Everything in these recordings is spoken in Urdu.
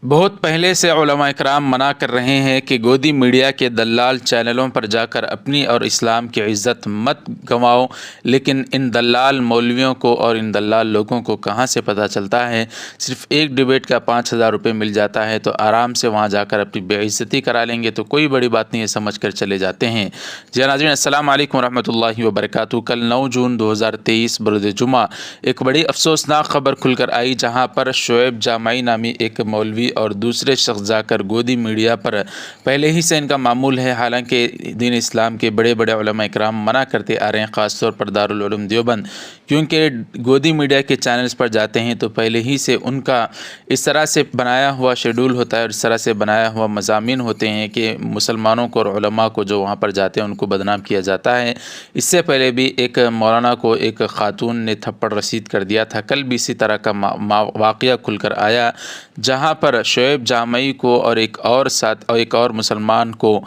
بہت پہلے سے علماء اکرام منع کر رہے ہیں کہ گودی میڈیا کے دلال چینلوں پر جا کر اپنی اور اسلام کی عزت مت گنواؤ، لیکن ان دلال مولویوں کو اور ان دلال لوگوں کو کہاں سے پتہ چلتا ہے؟ صرف ایک ڈیبیٹ کا 5,000 روپے مل جاتا ہے تو آرام سے وہاں جا کر اپنی بے عزتی کرا لیں گے، تو کوئی بڑی بات نہیں ہے سمجھ کر چلے جاتے ہیں۔ جی ناظرین، السلام علیکم ورحمۃ اللہ وبرکاتہ۔ کل 9 جون 2023 بروز جمعہ ایک بڑی افسوسناک خبر کھل کر آئی، جہاں پر شعیب جامعی نامی ایک مولوی اور دوسرے شخص جا کر گودی میڈیا پر پہلے ہی سے ان کا معمول ہے، حالانکہ دین اسلام کے بڑے بڑے علماء اکرام منع کرتے آ رہے ہیں، خاص طور پر دارالعلوم دیوبند، کیونکہ گودی میڈیا کے چینلز پر جاتے ہیں تو پہلے ہی سے ان کا اس طرح سے بنایا ہوا شیڈول ہوتا ہے اور اس طرح سے بنایا ہوا مضامین ہوتے ہیں کہ مسلمانوں کو اور علماء کو جو وہاں پر جاتے ہیں ان کو بدنام کیا جاتا ہے۔ اس سے پہلے بھی ایک مولانا کو ایک خاتون نے تھپڑ رسید کر دیا تھا، کل بھی اسی طرح کا واقعہ کھل کر آیا، جہاں پر شعیب جامعی کو اور ایک اور مسلمان کو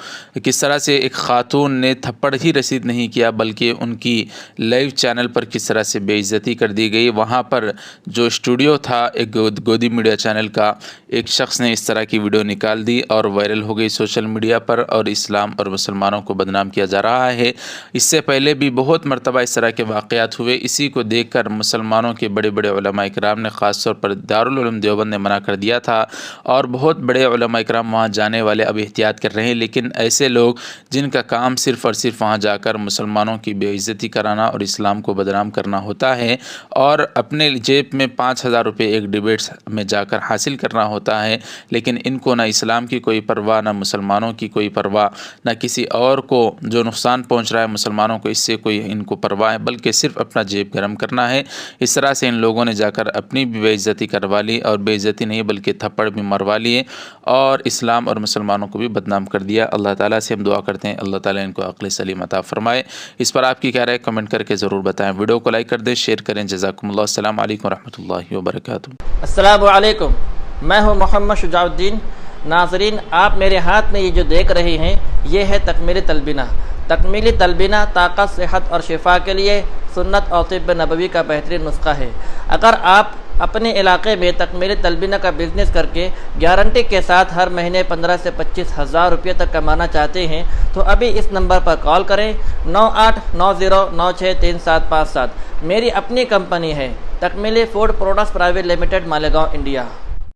کس طرح سے ایک خاتون نے تھپڑ ہی رسید نہیں کیا بلکہ ان کی لائیو چینل پر کس طرح سے بے عزتی کر دی گئی۔ وہاں پر جو اسٹوڈیو تھا ایک گودی میڈیا چینل کا، ایک شخص نے اس طرح کی ویڈیو نکال دی اور وائرل ہو گئی سوشل میڈیا پر، اور اسلام اور مسلمانوں کو بدنام کیا جا رہا ہے۔ اس سے پہلے بھی بہت مرتبہ اس طرح کے واقعات ہوئے، اسی کو دیکھ کر مسلمانوں کے بڑے بڑے علماء اکرام نے، خاص طور پر دارالعلوم دیوبند نے منع کر دیا تھا، اور بہت بڑے علماء اکرام وہاں جانے والے اب احتیاط کر رہے ہیں۔ لیکن ایسے لوگ جن کا کام صرف اور صرف وہاں جا کر مسلمانوں کی بے عزتی کرانا اور اسلام کو بدنام کرنا ہوتا ہے، اور اپنے جیب میں 5,000 روپے ایک ڈیبیٹس میں جا کر حاصل کرنا ہوتا ہے، لیکن ان کو نہ اسلام کی کوئی پرواہ، نہ مسلمانوں کی کوئی پرواہ، نہ کسی اور کو جو نقصان پہنچ رہا ہے مسلمانوں کو اس سے کوئی ان کو پرواہ ہے، بلکہ صرف اپنا جیب گرم کرنا ہے۔ اس طرح سے ان لوگوں نے جا کر اپنی بھی بے عزتی کروا لی، اور بے عزتی نہیں بلکہ تھپڑ بھی مروا لیے، اور اسلام اور مسلمانوں کو بھی بدنام کر دیا۔ اللہ تعالیٰ سے ہم دعا کرتے ہیں اللہ تعالیٰ ان کو عقل سلیم عطا فرمائے۔ اس پر آپ کی کیا رائے کمنٹ کر کے ضرور بتائیں، ویڈیو کو لائک کر دیں، شیئر کریں۔ جزاکم اللہ۔ السلام علیکم ورحمۃ اللہ وبرکاتہ۔ السلام علیکم، میں ہوں محمد شجاع الدین۔ ناظرین، آپ میرے ہاتھ میں یہ جو دیکھ رہے ہیں یہ ہے تکمیلی تلبینہ۔ تکمیلی تلبینہ طاقت، صحت اور شفا کے لیے سنت اور طب نبوی کا بہترین نسخہ ہے۔ اگر آپ اپنے علاقے میں تکمیلی تلبینہ کا بزنس کر کے گارنٹی کے ساتھ ہر مہینے 15 سے 25,000 روپے تک کمانا چاہتے ہیں تو ابھی اس نمبر پر کال کریں، 9890963757۔ میری اپنی کمپنی ہے Takmili food products private limited, Malegaon, India.